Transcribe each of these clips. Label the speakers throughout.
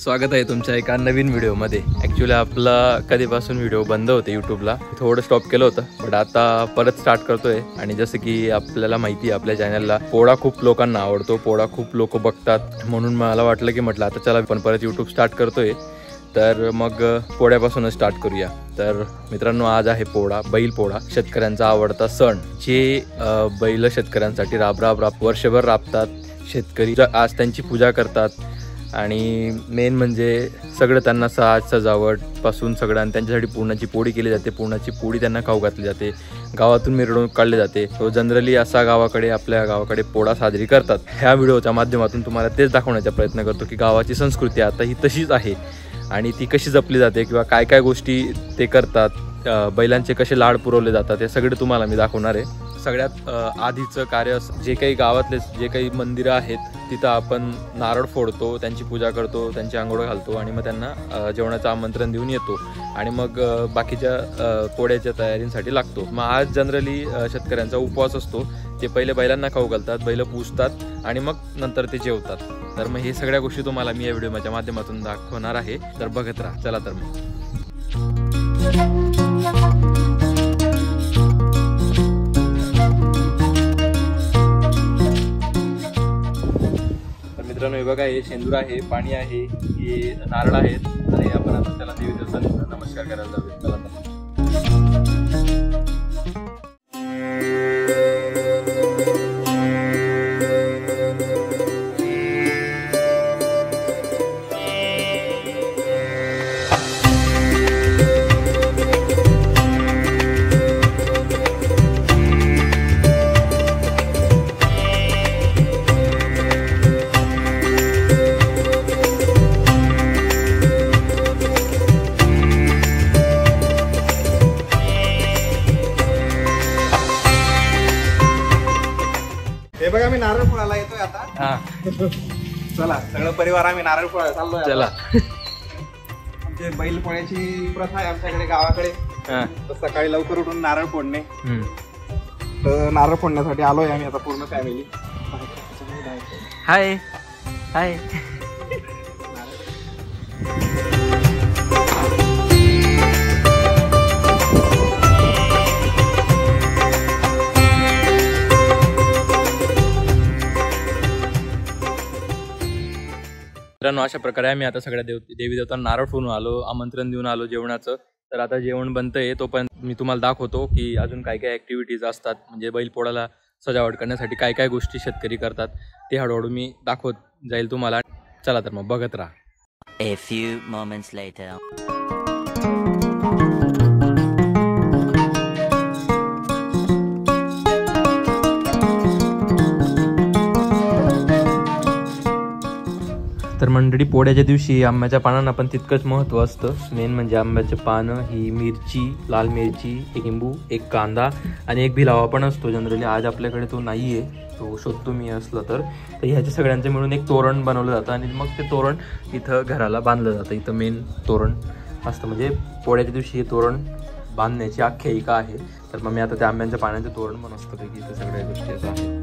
Speaker 1: स्वागत आहे तुमच्या एका नवीन व्हिडिओमध्ये। ॲक्च्युली आपला कधीपासून व्हिडिओ बंद होते यूट्यूबला, थोडं स्टॉप केलं होतं, बट आता परत स्टार्ट करतोय। आणि जसं की आपल्याला माहिती आहे आपल्या चॅनलला पोळा खूप लोकांना आवडतो, पोळा खूप लोक बघतात, म्हणून मला वाटलं की म्हटलं आता चला आपण परत यूट्यूब स्टार्ट करतोय, तर मग पोळ्यापासूनच स्टार्ट करूया। तर मित्रांनो, आज आहे पोळा, बैल पोळा, शेतकऱ्यांचा आवडता सण, जे बैल शेतकऱ्यांसाठी राब वर्षभर राबतात। शेतकरी आज त्यांची पूजा करतात आणि मेन म्हणजे सगळं त्यांना साज सजावट पासून सगळं, आणि त्यांच्यासाठी पुरणाची पोळी केली जाते। पुरणाची पोळी त्यांना खाऊ घातली जाते, गावातून मिरवणूक काढली जाते। तो जनरली असा आपल्या गावाकडे पोळा साजरी करतात। ह्या व्हिडिओच्या माध्यमातून तुम्हाला तेच दाखवण्याचा प्रयत्न करतो की गावाची संस्कृती आता ही तशीच आहे आणि ती कशी जपली जाते किंवा काय काय गोष्टी ते करतात, बैलांचे कसे लाड पुरवले जातात, हे सगळे तुम्हाला मी दाखवणार आहे। सगळ्यात आधीचं कार्य, जे काही गावातले जे काही मंदिरं आहेत तिथं आपण नारळ फोडतो, त्यांची पूजा करतो, त्यांची आंघोळ घालतो आणि मग त्यांना जेवणाचं आमंत्रण देऊन येतो आणि मग बाकीच्या पोळ्याच्या तयारींसाठी लागतो। मग आज जनरली शेतकऱ्यांचा उपवास असतो, ते पहिले बैलांना खाऊ घालतात, बैल पूजतात आणि मग नंतर ते जेवतात। तर मग हे सगळ्या गोष्टी तुम्हाला मी या व्हिडिओच्या माध्यमातून दाखवणार आहे, तर बघत राहा। चला तर मग मित्रांनो, हे बघा, हे शेंदूर आहे, पाणी आहे, हे नारळ आहेत आणि आपण आता त्याला देवी देवतांना नमस्कार करायला जाऊया। चला
Speaker 2: हे बघा, मी नारळ फोडायला येतोय आता। चला, सगळं परिवार आम्ही नारळ फोडायला चाललोय।
Speaker 1: चला,
Speaker 2: आमचे बैल पोळ्याची प्रथा आहे आमच्याकडे गावाकडे। तर सकाळी लवकर उठून नारळ फोडणे, तर नारळ फोडण्यासाठी आलोय आम्ही आता पूर्ण फॅमिली।
Speaker 1: हाय हाय। मित्रांनो, अशा प्रकारे आम्ही आता सगळ्या देवी देवतांना नारळ फोडून आलो, आमंत्रण देऊन आलो जेवणाचं। तर आता जेवण बनतंय, तोपर्यंत मी तुम्हाला दाखवतो की अजून काय काय ॲक्टिव्हिटीज असतात, म्हणजे बैलपोळ्याला सजावट करण्यासाठी काय काय गोष्टी शेतकरी करतात, ते हळूहळू मी दाखवत जाईल तुम्हाला। चला तर मग बघत राहा।
Speaker 3: A few moments later.
Speaker 1: तर मंडळी, पोळ्याच्या दिवशी आंब्याच्या पानांना पण तितकंच महत्त्व असतं। मेन म्हणजे आंब्याचे पानं, ही मिरची, लाल मिरची, एक लिंबू, एक कांदा आणि एक भिलावा पण असतो जनरली। आज आपल्याकडे तो नाही आहे, तो शोधतो मी असलं तर ह्याच्या सगळ्यांचे मिळून एक तोरण बनवलं जातं आणि मग ते तोरण इथं घराला बांधलं जातं। इथं मेन तोरण असतं, म्हणजे पोळ्याच्या दिवशी हे तोरण बांधण्याची आख्यायिका आहे। तर मग मी आता त्या आंब्यांच्या पाण्याचं तोरण पण असतं की इथं सगळ्या गोष्टी असं आहेत।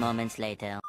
Speaker 3: moments later.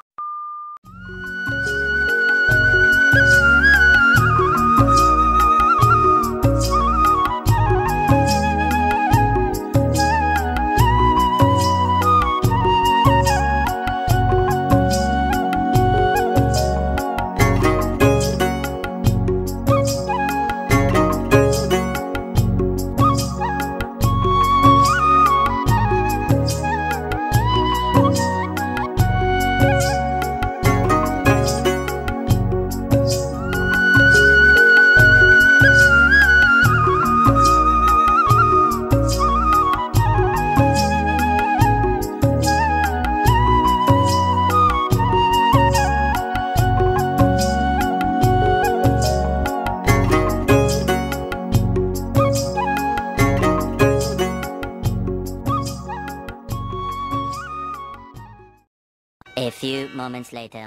Speaker 3: A few moments later.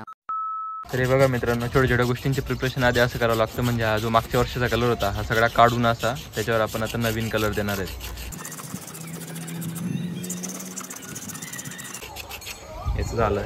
Speaker 1: तर हे बघा मित्रांनो, छोट्या छोट्या गोष्टींचे प्रिपरेशन आधी असं करावं लागतं. म्हणजे हा जो मागच्या वर्षाचा कलर होता हा सगळा काढून असा त्याच्यावर आपण आता नवीन कलर देणार आहे. याचं झालं.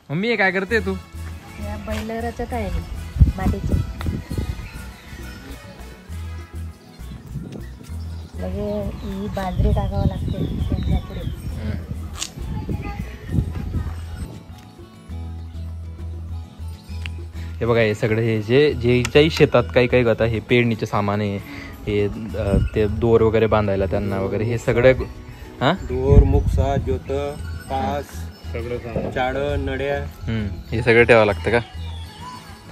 Speaker 1: मम्मी हे काय करते तू?
Speaker 4: या बैल रचत आहे मी मातीची. म्हणजे ही बाजरी टाकावं लागते त्यांच्या पुढे.
Speaker 1: हे बघा, हे सगळं हे जे ज्याही शेतात काही काही आता हे पेरणीचे सामान आहे, हे ते दोर वगैरे बांधायला त्यांना वगैरे हे सगळं. हा,
Speaker 2: दोर, मुक्सा, ज्योत, पास, सगळं चाड, नड्या,
Speaker 1: हे सगळं ठेवावं लागतं का?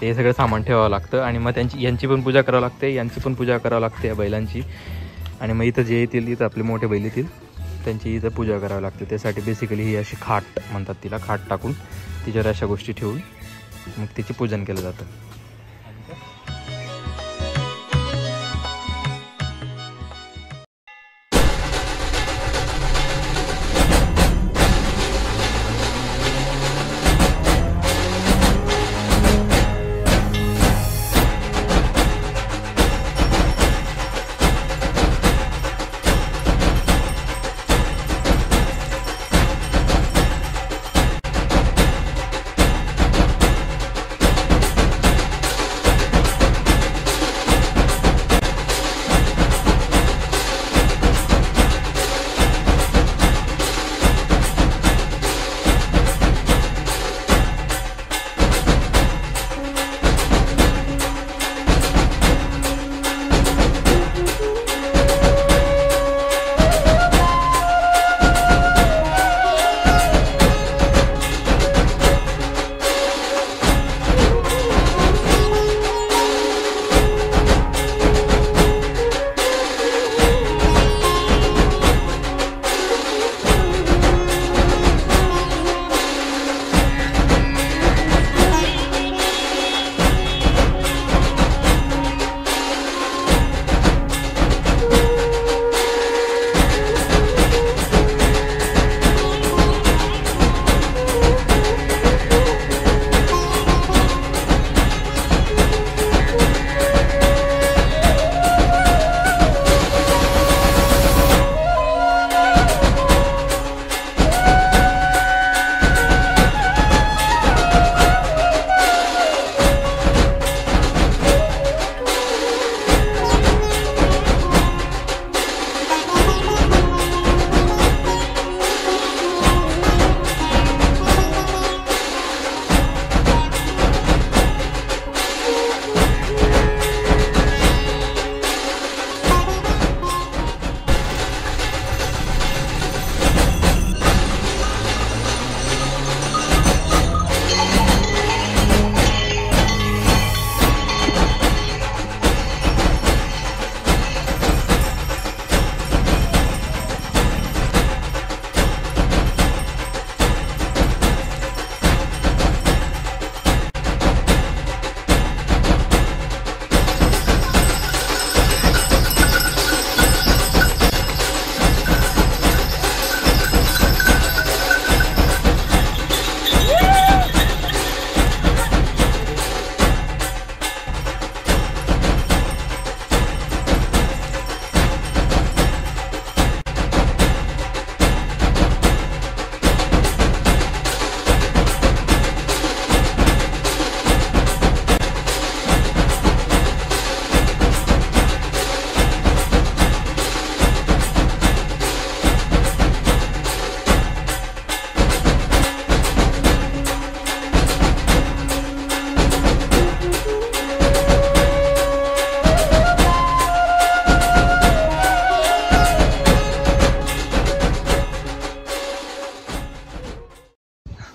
Speaker 1: हे सगळं सामान ठेवावं लागतं. आणि मग यांची पण पूजा करावं लागते, यांची पण पूजा करावं लागते या बैलांची. आणि मग इथं जे येतील, इथं आपले मोठे बैल येतील त्यांची इथं पूजा करावी लागते. त्यासाठी बेसिकली ही अशी खाट म्हणतात तिला, खाट टाकून तिच्यावर अशा गोष्टी ठेवून मग तिचे पूजन केलं जातं.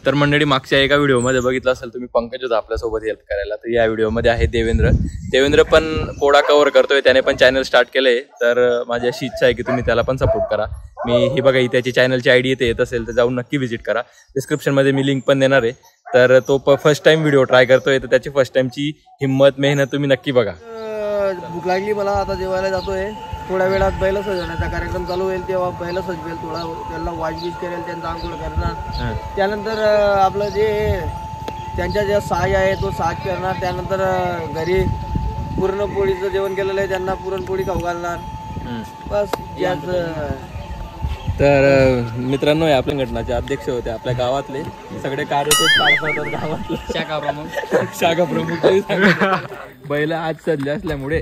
Speaker 1: तर मंडळी मागच्या एका व्हिडिओमध्ये बघितलं असेल तुम्ही, पंकज होता आपल्यासोबत हेल्प करायला. तर या व्हिडिओमध्ये आहे देवेंद्र पण पोळा कव्हर करतोय, त्याने पण चॅनल स्टार्ट केलंय. तर माझी अशी इच्छा आहे की तुम्ही त्याला पण सपोर्ट करा. मी ही बघा ही त्याची चॅनलची आयडी येत असेल तर जाऊन नक्की व्हिजिट करा. डिस्क्रिप्शनमध्ये मी लिंक पण देणार आहे. तर तो फर्स्ट टाइम व्हिडिओ ट्राय करतोय, तर त्याची फर्स्ट टाइमची हिंमत मेहनत तुम्ही नक्की बघा.
Speaker 5: भूक लागली मला, आता जेवायला जातोय. थोड्या वेळात बैल सजवण्याचा कार्यक्रम चालू होईल, तेव्हा बैल सजवेल, थोडा त्यांना वाजबीज करेल, त्यांचा आंघोळ करणार. त्यानंतर आपलं जे त्यांच्या ज्या साज आहे तो साज करणार. त्यानंतर घरी पुरणपोळीचं जेवण केलेलं आहे, त्यांना पुरणपोळी खाऊ घालणार. बस याच.
Speaker 1: तर मित्रांनो, हे आपल्या संघटनाचे अध्यक्ष होते आपल्या गावातले, सगळे कार्यक्रम पार पडतात गावातले. शाखा प्रमुख बैल आज सजले असल्यामुळे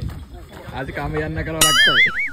Speaker 1: आज काम यांना करावं लागतं.